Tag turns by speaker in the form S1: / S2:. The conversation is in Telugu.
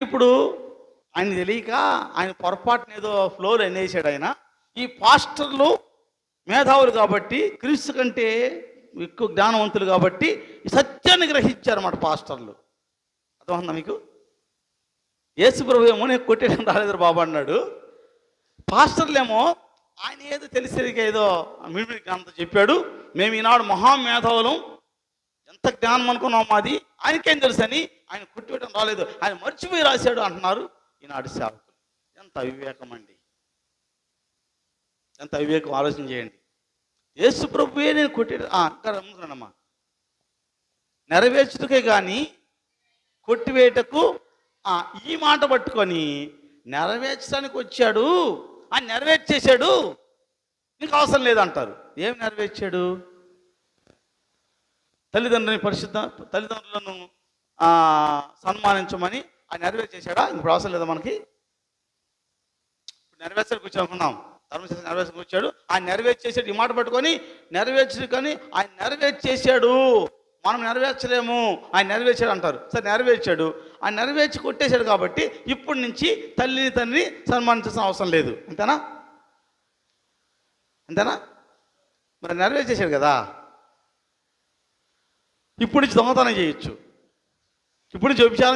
S1: ఇప్పుడు ఆయన తెలియక ఆయన పొరపాటున ఏదో ఫ్లోర్ అనేసాడు ఆయన. ఈ పాస్టర్లు మేధావులు కాబట్టి, క్రీస్తు కంటే ఎక్కువ జ్ఞానవంతులు కాబట్టి ఈ సత్యాన్ని గ్రహించారన్నమాట పాస్టర్లు. అర్థమవుతుందా మీకు? యేసుప్రభు ఏమో నేను కొట్టేయడం రాలేదు బాబు అన్నాడు. పాస్టర్లేమో ఆయన ఏదో తెలిసేదిగా ఏదో మిడిమిడి జ్ఞానంతో చెప్పాడు. మేము ఈనాడు మహామేధావులం, ఎంత జ్ఞానం అనుకున్నాం మాది, ఆయనకేం తెలుసు అని ఆయన కొట్టివేయడం రాలేదు, ఆయన మర్చిపోయి రాశాడు అంటున్నారు ఈనాడు సేవకులు. ఎంత అవివేకం అండి, ఎంత అవివేకం! ఆలోచన చేయండి. యేసు ప్రభువే నేను ముందుకున్నానమ్మా, నెరవేర్చుటకే కానీ కొట్టివేయటకు ఈ మాట పట్టుకొని నెరవేర్చడానికి వచ్చాడు, ఆయన నెరవేర్చేశాడు, నీకు అవసరం లేదంటారు. ఏం నెరవేర్చాడు? తల్లిదండ్రులను సన్మానించమని ఆయన నెరవేర్చేశాడా? ఇప్పుడు అవసరం లేదా మనకి? ఇప్పుడు నెరవేర్చడానికి వచ్చి అనుకున్నాం, ధర్మశాస్త్రం నెరవేర్చడానికి వచ్చాడు, ఆయన నెరవేర్చేసాడు. ఈ మాట పట్టుకొని నెరవేర్చడు కానీ ఆయన నెరవేర్చేశాడు, మనం నెరవేర్చలేము, ఆయన నెరవేర్చాడు అంటారు. సరే, నెరవేర్చాడు, ఆయన నెరవేర్చి కొట్టేశాడు కాబట్టి ఇప్పటి నుంచి తల్లిని తండ్రిని సన్మానించాల్సిన అవసరం లేదు. అంతేనా? అంతేనా? మరి నెరవేర్చేశాడు కదా, ఇప్పుడు నుంచి దొంగతనం చేయొచ్చు, ఇప్పుడు నుంచి వ్యభిచారం